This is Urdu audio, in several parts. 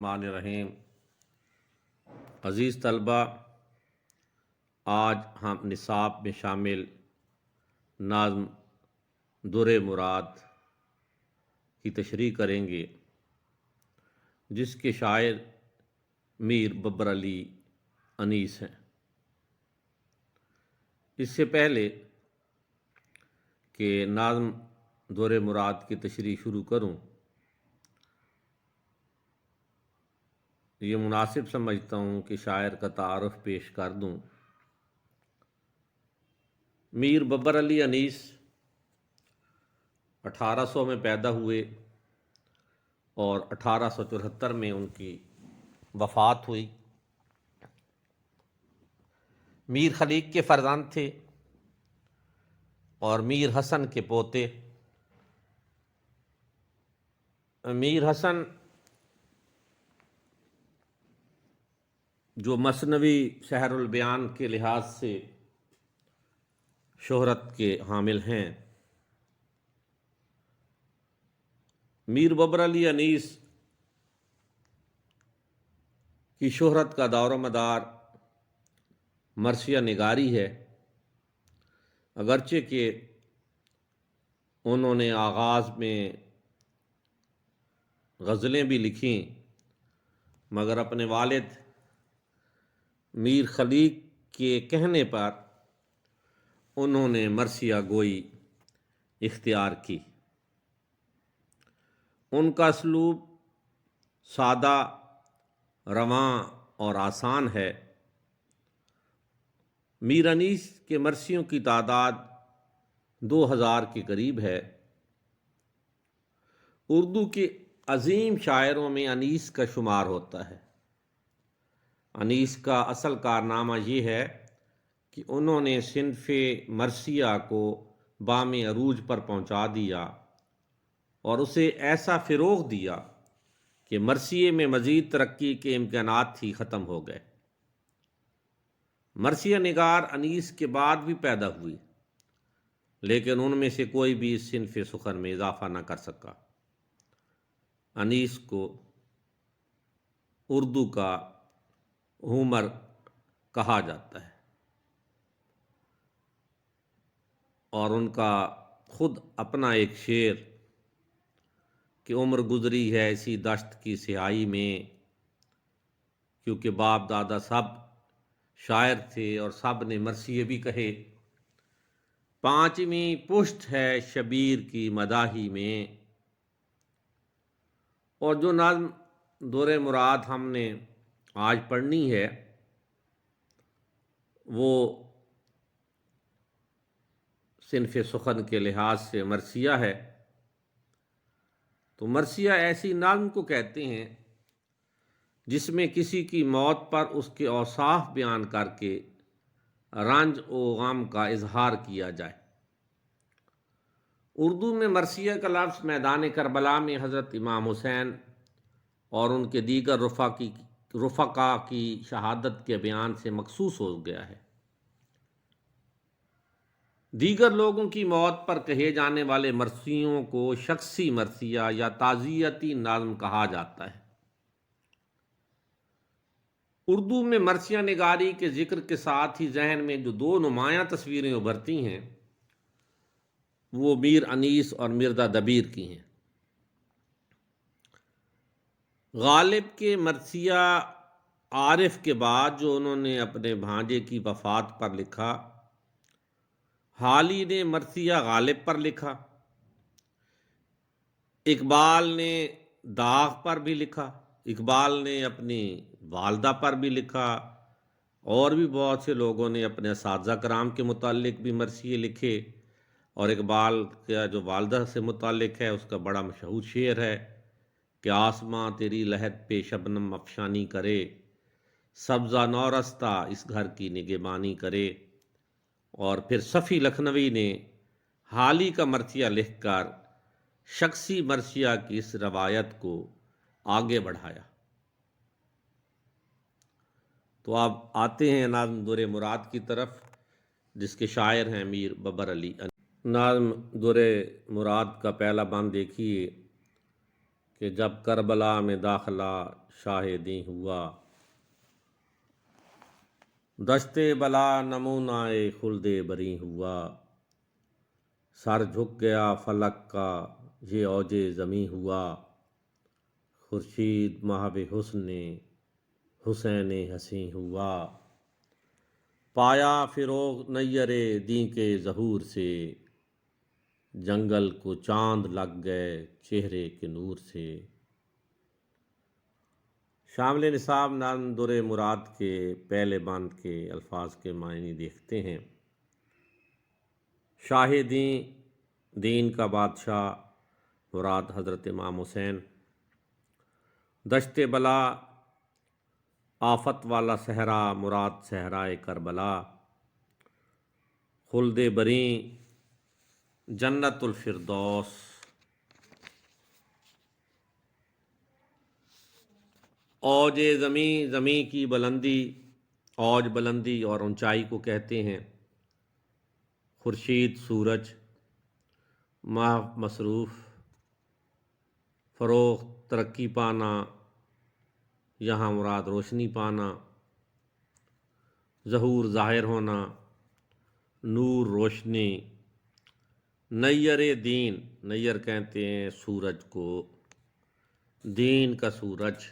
الرحمن الرحیم۔ عزیز طلبہ، آج ہم نصاب میں شامل نظم در مراد کی تشریح کریں گے، جس کے شاعر میر ببر علی انیس ہیں۔ اس سے پہلے کہ نظم در مراد کی تشریح شروع کروں، یہ مناسب سمجھتا ہوں کہ شاعر کا تعارف پیش کر دوں۔ میر ببر علی انیس 1800 میں پیدا ہوئے اور 1874 میں ان کی وفات ہوئی۔ میر خلیق کے فرزند تھے اور میر حسن کے پوتے۔ میر حسن جو مثنوی سحر البیان کے لحاظ سے شہرت کے حامل ہیں، میر ببر علی انیس کی شہرت کا دور و مدار مرثیہ نگاری ہے، اگرچہ کہ انہوں نے آغاز میں غزلیں بھی لکھیں، مگر اپنے والد میر خلیق کے کہنے پر انہوں نے مرثیہ گوئی اختیار کی۔ ان کا اسلوب سادہ، رواں اور آسان ہے۔ میر انیس کے مرثیوں کی تعداد 2000 کے قریب ہے۔ اردو کے عظیم شاعروں میں انیس کا شمار ہوتا ہے۔ انیس کا اصل کارنامہ یہ ہے کہ انہوں نے صنف مرثیہ کو بام عروج پر پہنچا دیا اور اسے ایسا فروغ دیا کہ مرثیے میں مزید ترقی کے امکانات ہی ختم ہو گئے۔ مرثیہ نگار انیس کے بعد بھی پیدا ہوئی، لیکن ان میں سے کوئی بھی اس صنف سخن میں اضافہ نہ کر سکا۔ انیس کو اردو کا ہومر کہا جاتا ہے، اور ان کا خود اپنا ایک شعر کہ عمر گزری ہے اسی دشت کی سیاہی میں، کیونکہ باپ دادا سب شاعر تھے اور سب نے مرثیے بھی کہے، پانچویں پشت ہے شبیر کی مداحی میں۔ اور جو نظم در مراد ہم نے آج پڑھنی ہے وہ صنف سخن کے لحاظ سے مرثیہ ہے۔ تو مرثیہ ایسی نظم کو کہتے ہیں جس میں کسی کی موت پر اس کے اوصاف بیان کر کے رنج و غم کا اظہار کیا جائے۔ اردو میں مرثیہ کا لفظ میدان کربلا میں حضرت امام حسین اور ان کے دیگر رفقا کی شہادت کے بیان سے مخصوص ہو گیا ہے۔ دیگر لوگوں کی موت پر کہے جانے والے مرثیوں کو شخصی مرثیہ یا تعزیتی نظم کہا جاتا ہے۔ اردو میں مرثیہ نگاری کے ذکر کے ساتھ ہی ذہن میں جو دو نمایاں تصویریں ابھرتی ہیں وہ میر انیس اور مرزا دبیر کی ہیں۔ غالب کے مرثیہ عارف کے بعد جو انہوں نے اپنے بھانجے کی وفات پر لکھا، حالی نے مرثیہ غالب پر لکھا، اقبال نے داغ پر بھی لکھا، اقبال نے اپنی والدہ پر بھی لکھا، اور بھی بہت سے لوگوں نے اپنے اساتذہ کرام کے متعلق بھی مرثیے لکھے۔ اور اقبال کا جو والدہ سے متعلق ہے اس کا بڑا مشہور شعر ہے کہ آسماں تیری لہد پہ شبنم افشانی کرے، سبزہ نورستہ اس گھر کی نگہبانی کرے۔ اور پھر صفی لکھنوی نے حالی کا مرثیہ لکھ کر شخصی مرثیہ کی اس روایت کو آگے بڑھایا۔ تو اب آتے ہیں نظم در مراد کی طرف، جس کے شاعر ہیں میر ببر علی انیس۔ نظم در مراد کا پہلا بند دیکھیے کہ جب کربلا میں داخلہ شاہدیں ہوا، دشتے بلا نمونائے خلد بری ہوا، سر جھک گیا فلک کا یہ اوج زمیں ہوا، خورشید محو حسن حسین حسیں ہوا، پایا فروغ نیر دیں کے ظہور سے، جنگل کو چاند لگ گئے چہرے کے نور سے۔ شامل نصاب نظم در مراد کے پہلے بند کے الفاظ کے معنی دیکھتے ہیں۔ شاہ دین کا بادشاہ مراد حضرت امام حسین، دشت بلا آفت والا صحرا مراد صحرائے کربلا، خلد بریں جنت الفردوس، اوج زمیں کی بلندی، اوج بلندی اور اونچائی کو کہتے ہیں۔ خورشید سورج، ماہ مصروف، فروغ ترقی پانا، یہاں مراد روشنی پانا، ظہور ظاہر ہونا، نور روشنی، نیر دین، نیر کہتے ہیں سورج کو، دین کا سورج،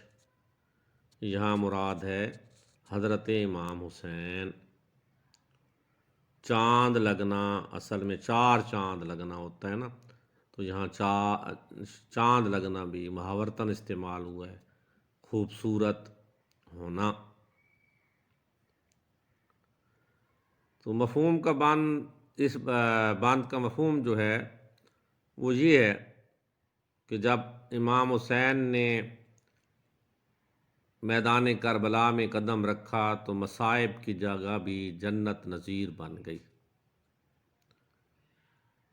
یہاں مراد ہے حضرت امام حسین۔ چاند لگنا، اصل میں چار چاند لگنا ہوتا ہے نا، تو یہاں چاند لگنا بھی محاورتاً استعمال ہوا ہے، خوبصورت ہونا۔ تو مفہوم کا باند، اس باند کا مفہوم جو ہے وہ یہ ہے کہ جب امام حسین نے میدان کربلا میں قدم رکھا تو مصائب کی جگہ بھی جنت نظیر بن گئی۔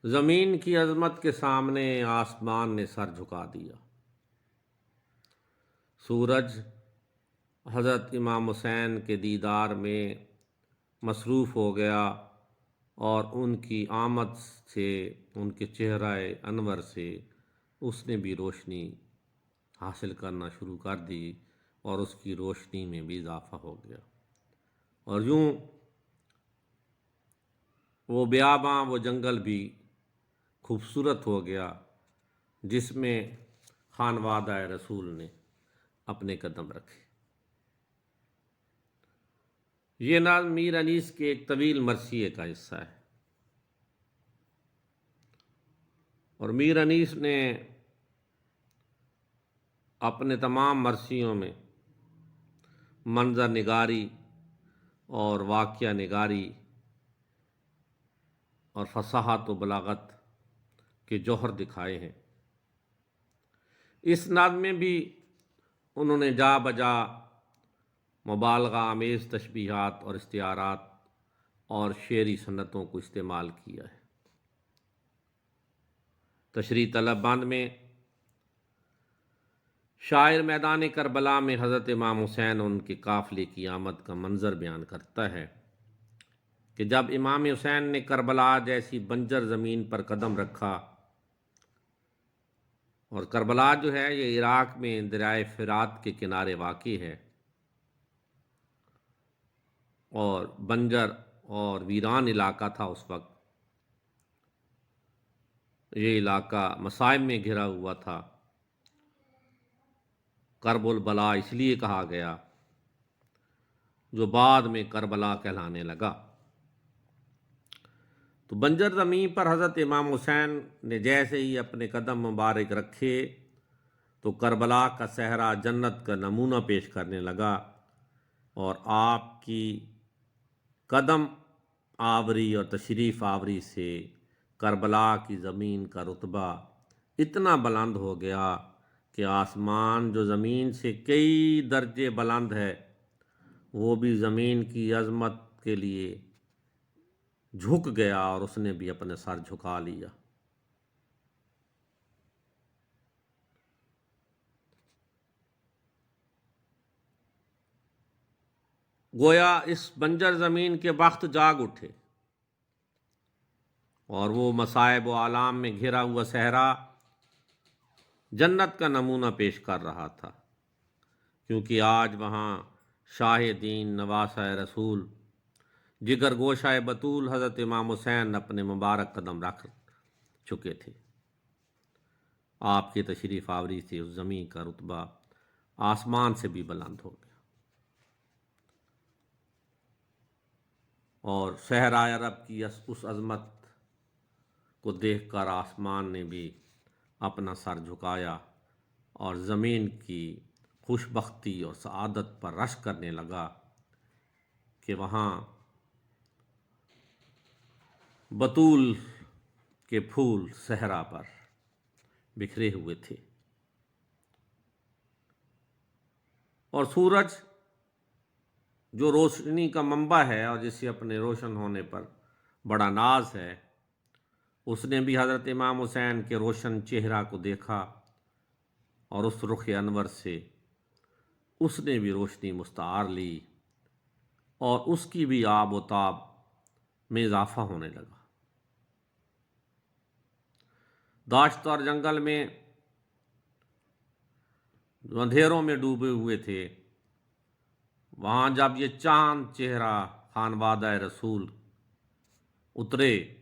زمین کی عظمت کے سامنے آسمان نے سر جھکا دیا۔ سورج حضرت امام حسین کے دیدار میں مصروف ہو گیا اور ان کی آمد سے، ان کے چہرہ انور سے اس نے بھی روشنی حاصل کرنا شروع کر دی اور اس کی روشنی میں بھی اضافہ ہو گیا، اور یوں وہ بیاباں، وہ جنگل بھی خوبصورت ہو گیا جس میں خانوادہ رسول نے اپنے قدم رکھے۔ یہ نظم میر انیس کے ایک طویل مرثیے کا حصہ ہے، اور میر انیس نے اپنے تمام مرثیوں میں منظر نگاری اور واقعہ نگاری اور فصاحت و بلاغت کے جوہر دکھائے ہیں۔ اس نظم میں بھی انہوں نے جا بجا مبالغہ آمیز تشبیہات اور استعارات اور شعری صنعتوں کو استعمال کیا ہے۔ تشریح طلب بند میں شاعر میدان کربلا میں حضرت امام حسین اور ان کے قافلے کی آمد کا منظر بیان کرتا ہے کہ جب امام حسین نے کربلا جیسی بنجر زمین پر قدم رکھا، اور کربلا جو ہے یہ عراق میں دریائے فرات کے کنارے واقع ہے، اور بنجر اور ویران علاقہ تھا اس وقت۔ یہ علاقہ مصائب میں گھرا ہوا تھا۔ کرب البلا اس لیے کہا گیا جو بعد میں کربلا کہلانے لگا۔ تو بنجر زمین پر حضرت امام حسین نے جیسے ہی اپنے قدم مبارک رکھے تو کربلا کا صحرا جنت کا نمونہ پیش کرنے لگا، اور آپ کی قدم آوری اور تشریف آوری سے کربلا کی زمین کا رتبہ اتنا بلند ہو گیا کہ آسمان جو زمین سے کئی درجے بلند ہے وہ بھی زمین کی عظمت کے لیے جھک گیا، اور اس نے بھی اپنے سر جھکا لیا۔ گویا اس بنجر زمین کے بخت جاگ اٹھے، اور وہ مصائب و آلام میں گھرا ہوا صحرا جنت کا نمونہ پیش کر رہا تھا۔ کیونکہ آج وہاں شاہ دین نواسہ رسول جگر گوشہ بطول حضرت امام حسین اپنے مبارک قدم رکھ چکے تھے۔ آپ کی تشریف آوری سے اس زمین کا رتبہ آسمان سے بھی بلند ہو گیا، اور صحرائے عرب کی اس عظمت کو دیکھ کر آسمان نے بھی اپنا سر جھکایا اور زمین کی خوش بختی اور سعادت پر رشک کرنے لگا کہ وہاں بطول کے پھول صحرا پر بکھرے ہوئے تھے، اور سورج جو روشنی کا منبع ہے اور جسے اپنے روشن ہونے پر بڑا ناز ہے، اس نے بھی حضرت امام حسین کے روشن چہرہ کو دیکھا، اور اس رخ انور سے اس نے بھی روشنی مستعار لی، اور اس کی بھی آب و تاب میں اضافہ ہونے لگا۔ داشت اور جنگل میں جو اندھیروں میں ڈوبے ہوئے تھے، وہاں جب یہ چاند چہرہ خانوادہ رسول اترے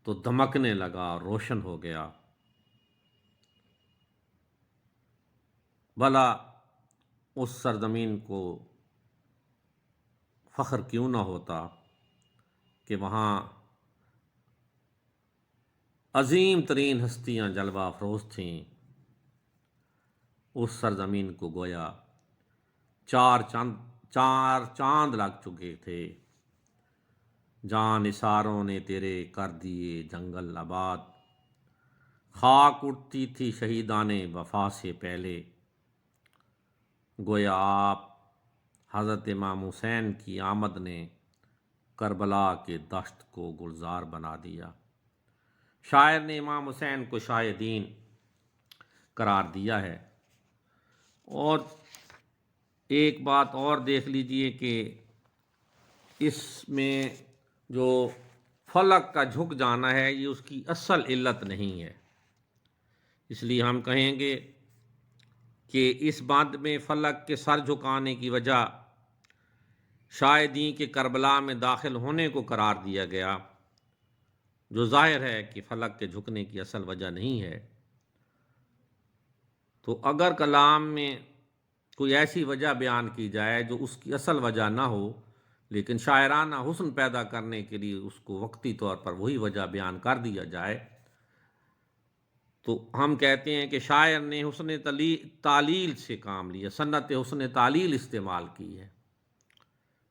تو دمکنے لگا اور روشن ہو گیا۔ بھلا اس سرزمین کو فخر کیوں نہ ہوتا کہ وہاں عظیم ترین ہستیاں جلوہ افروز تھیں۔ اس سرزمین کو گویا چار چاند لگ چکے تھے۔ جان نثاروں نے تیرے کر دیے جنگل آباد، خاک اٹھتی تھی شہیدان وفا سے پہلے۔ گویا آپ حضرت امام حسین کی آمد نے کربلا کے دشت کو گلزار بنا دیا۔ شاعر نے امام حسین کو شاہ دین قرار دیا ہے۔ اور ایک بات اور دیکھ لیجئے کہ اس میں جو فلک کا جھک جانا ہے، یہ اس کی اصل علت نہیں ہے۔ اس لیے ہم کہیں گے کہ اس بات میں فلک کے سر جھکانے کی وجہ شاہ دین کے کربلا میں داخل ہونے کو قرار دیا گیا، جو ظاہر ہے کہ فلک کے جھکنے کی اصل وجہ نہیں ہے۔ تو اگر کلام میں کوئی ایسی وجہ بیان کی جائے جو اس کی اصل وجہ نہ ہو، لیکن شاعرانہ حسن پیدا کرنے کے لیے اس کو وقتی طور پر وہی وجہ بیان کر دیا جائے، تو ہم کہتے ہیں کہ شاعر نے حسن تعلیل سے کام لیا، صنعت حسن تعلیل استعمال کی ہے۔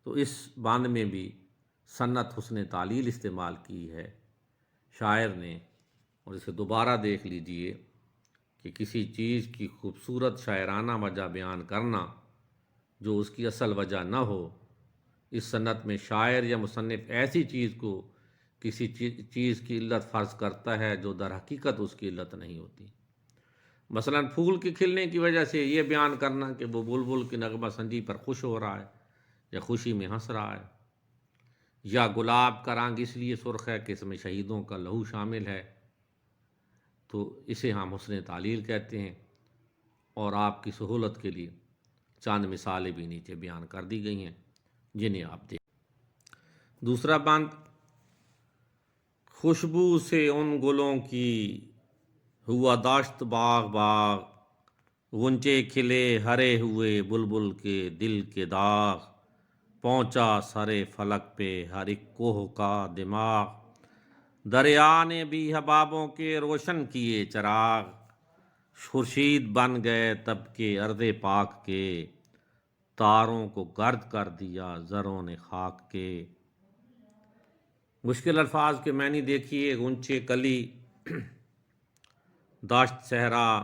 تو اس باندھ میں بھی صنعت حسن تعلیل استعمال کی ہے شاعر نے۔ اور اسے دوبارہ دیکھ لیجئے کہ کسی چیز کی خوبصورت شاعرانہ وجہ بیان کرنا جو اس کی اصل وجہ نہ ہو، اس صنعت میں شاعر یا مصنف ایسی چیز کو کسی چیز کی علت فرض کرتا ہے جو در حقیقت اس کی علت نہیں ہوتی۔ مثلا پھول کے کھلنے کی وجہ سے یہ بیان کرنا کہ وہ بلبل کی نغمہ سنجی پر خوش ہو رہا ہے یا خوشی میں ہنس رہا ہے، یا گلاب کا رنگ اس لیے سرخ ہے کہ اس میں شہیدوں کا لہو شامل ہے، تو اسے ہم حسن تعلیل کہتے ہیں۔ اور آپ کی سہولت کے لیے چند مثالیں بھی نیچے بیان کر دی گئی ہیں جنہیں آپ دیکھیں۔ دوسرا بند، خوشبو سے ان گلوں کی ہوا داشت باغ باغ، غنچے کھلے ہرے ہوئے بلبل کے دل کے داغ، پہنچا سرے فلک پہ ہر ایک کوہ کا دماغ، دریا نے بھی حبابوں کے روشن کیے چراغ، خورشید بن گئے تب کے ارض پاک کے، تاروں کو گرد کر دیا زروں نے خاک کے۔ مشکل الفاظ کے معنی دیکھیے: غنچے کلی، داشت صحرا،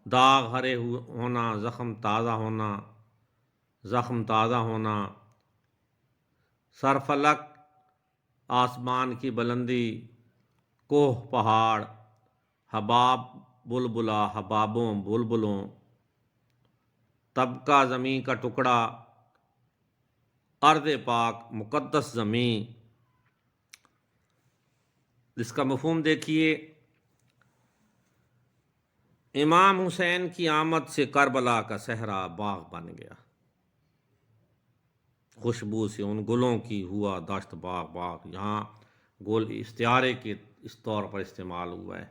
داغ ہرے ہونا، زخم تازہ ہونا، سر فلک آسمان کی بلندی، کوہ پہاڑ، حباب بلبلا حبابوں بلبلوں، طبقہ زمیں کا ٹکڑا، ارض پاک مقدس زمیں۔ اس کا مفہوم دیکھیے: امام حسین کی آمد سے کربلا کا صحرا باغ بن گیا، خوشبو سے ان گلوں کی ہوا دشت باغ باغ۔ یہاں گل استعارے کے اس طور پر استعمال ہوا ہے،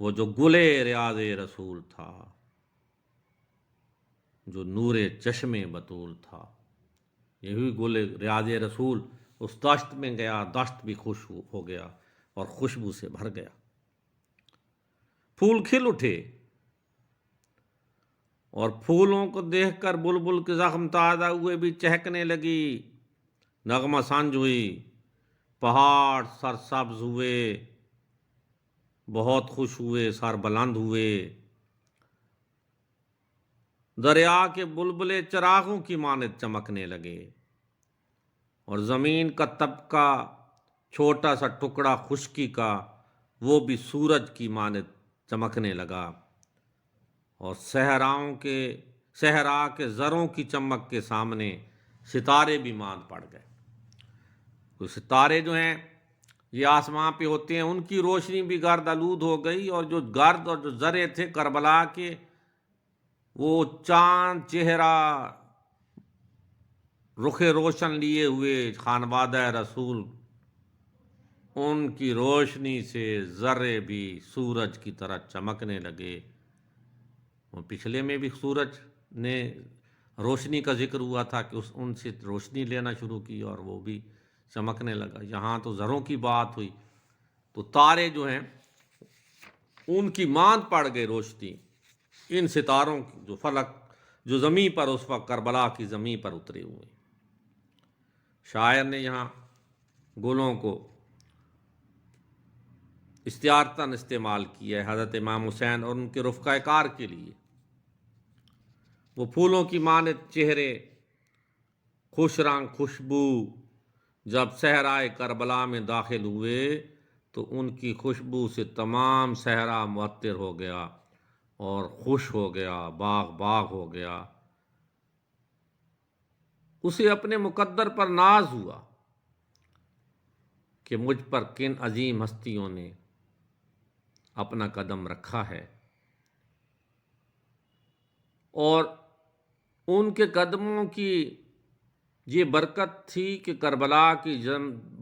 وہ جو گلے ریاض رسول تھا، جو نور چشم بطول تھا، یہی گل ریاض رسول اس دشت میں گیا، دشت بھی خوش ہو گیا اور خوشبو سے بھر گیا، پھول کھل اٹھے، اور پھولوں کو دیکھ کر بلبل کے زخم تازہ ہوئے بھی چہکنے لگی، نغمہ سنج ہوئی، پہاڑ سرسبز ہوئے، بہت خوش ہوئے، سر بلند ہوئے، دریا کے بلبلے چراغوں کی مانند چمکنے لگے، اور زمین کا طبقہ چھوٹا سا ٹکڑا خشکی کا وہ بھی سورج کی مانند چمکنے لگا، اور صحرا کے زروں کی چمک کے سامنے ستارے بھی ماند پڑ گئے۔ تو ستارے جو ہیں یہ آسمان پہ ہوتے ہیں، ان کی روشنی بھی گرد آلود ہو گئی، اور جو گرد اور جو ذرے تھے کربلا کے، وہ چاند چہرہ رخ روشن لیے ہوئے خانوادہ رسول، ان کی روشنی سے ذرے بھی سورج کی طرح چمکنے لگے۔ اور پچھلے میں بھی سورج نے روشنی کا ذکر ہوا تھا کہ ان سے روشنی لینا شروع کی اور وہ بھی چمکنے لگا، یہاں تو زروں کی بات ہوئی، تو تارے جو ہیں ان کی ماند پڑ گئی روشنی ان ستاروں کی، جو فلک جو زمین پر اس وقت کربلا کی زمین پر اترے ہوئے۔ شاعر نے یہاں گلوں کو استعارتاً استعمال کیا ہے حضرت امام حسین اور ان کے رفقۂ کار کے لیے۔ وہ پھولوں کی مانند چہرے، خوش رنگ خوشبو، جب صحرائے کربلا میں داخل ہوئے تو ان کی خوشبو سے تمام صحرا معطر ہو گیا اور خوش ہو گیا، باغ باغ ہو گیا۔ اسے اپنے مقدر پر ناز ہوا کہ مجھ پر کن عظیم ہستیوں نے اپنا قدم رکھا ہے، اور ان کے قدموں کی یہ برکت تھی کہ کربلا کی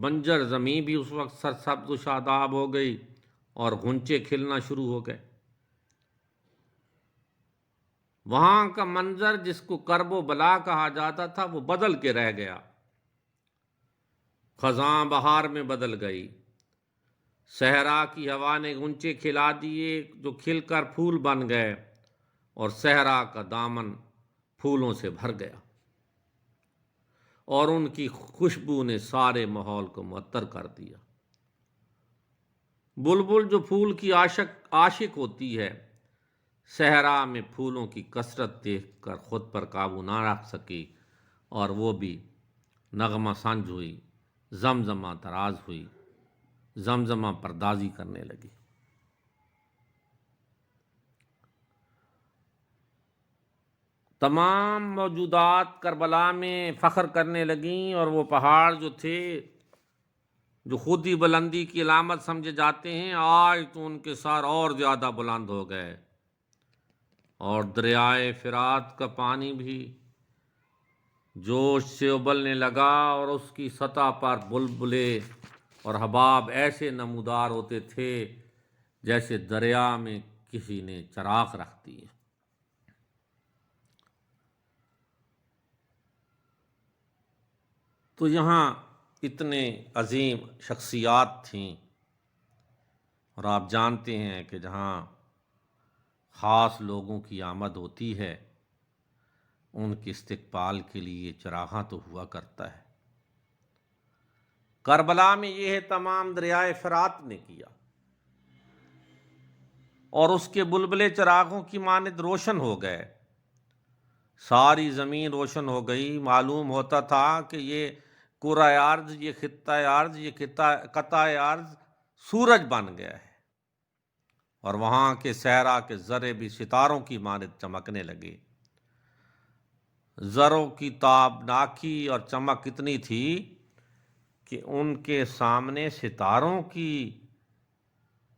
بنجر زمین بھی اس وقت سرسبز و شاداب ہو گئی اور غنچے کھلنا شروع ہو گئے۔ وہاں کا منظر جس کو کرب و بلا کہا جاتا تھا وہ بدل کے رہ گیا، خزاں بہار میں بدل گئی، صحرا کی ہوا نے غنچے کھلا دیے جو کھل کر پھول بن گئے، اور صحرا کا دامن پھولوں سے بھر گیا، اور ان کی خوشبو نے سارے ماحول کو معطر کر دیا۔ بلبل جو پھول کی عاشق ہوتی ہے، صحرا میں پھولوں کی کثرت دیکھ کر خود پر قابو نہ رکھ سکی، اور وہ بھی نغمہ سنج ہوئی، زمزمہ طراز ہوئی، زمزمہ پردازی کرنے لگی۔ تمام موجودات کربلا میں فخر کرنے لگیں، اور وہ پہاڑ جو تھے جو خود ہی بلندی کی علامت سمجھے جاتے ہیں، آج تو ان کے سر اور زیادہ بلند ہو گئے، اور دریائے فرات کا پانی بھی جوش سے ابلنے لگا، اور اس کی سطح پر بلبلے اور حباب ایسے نمودار ہوتے تھے جیسے دریا میں کسی نے چراغ رکھ دیے۔ تو یہاں اتنے عظیم شخصیات تھیں، اور آپ جانتے ہیں کہ جہاں خاص لوگوں کی آمد ہوتی ہے ان کے استقبال کے لیے چراغاں تو ہوا کرتا ہے۔ کربلا میں یہ تمام دریائے فرات نے کیا، اور اس کے بلبلے چراغوں کی مانند روشن ہو گئے، ساری زمین روشن ہو گئی۔ معلوم ہوتا تھا کہ یہ کرۂ ارض، یہ خطہ ارض، یہ قطع ارض سورج بن گیا ہے، اور وہاں کے صحرا کے ذرے بھی ستاروں کی مانند چمکنے لگے۔ ذروں کی تابناکی اور چمک اتنی تھی کہ ان کے سامنے ستاروں کی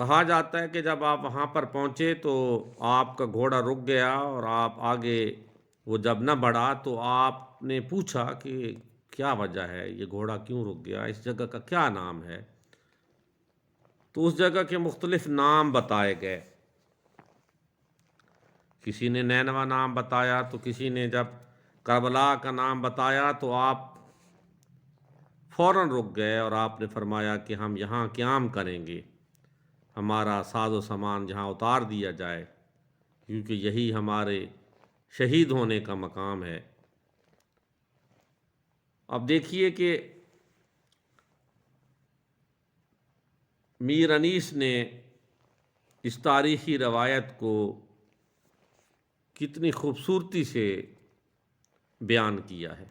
کہا جاتا ہے کہ جب آپ وہاں پر پہنچے تو آپ کا گھوڑا رک گیا اور آپ آگے وہ جب نہ بڑھا تو آپ نے پوچھا کہ کیا وجہ ہے، یہ گھوڑا کیوں رک گیا، اس جگہ کا کیا نام ہے؟ تو اس جگہ کے مختلف نام بتائے گئے، کسی نے نینوا نام بتایا تو کسی نے جب کربلا کا نام بتایا تو آپ فوراً رک گئے اور آپ نے فرمایا کہ ہم یہاں قیام کریں گے، ہمارا ساز و سامان یہاں اتار دیا جائے، کیونکہ یہی ہمارے شہید ہونے کا مقام ہے۔ اب دیکھیے کہ میر انیس نے اس تاریخی روایت کو کتنی خوبصورتی سے بیان کیا ہے۔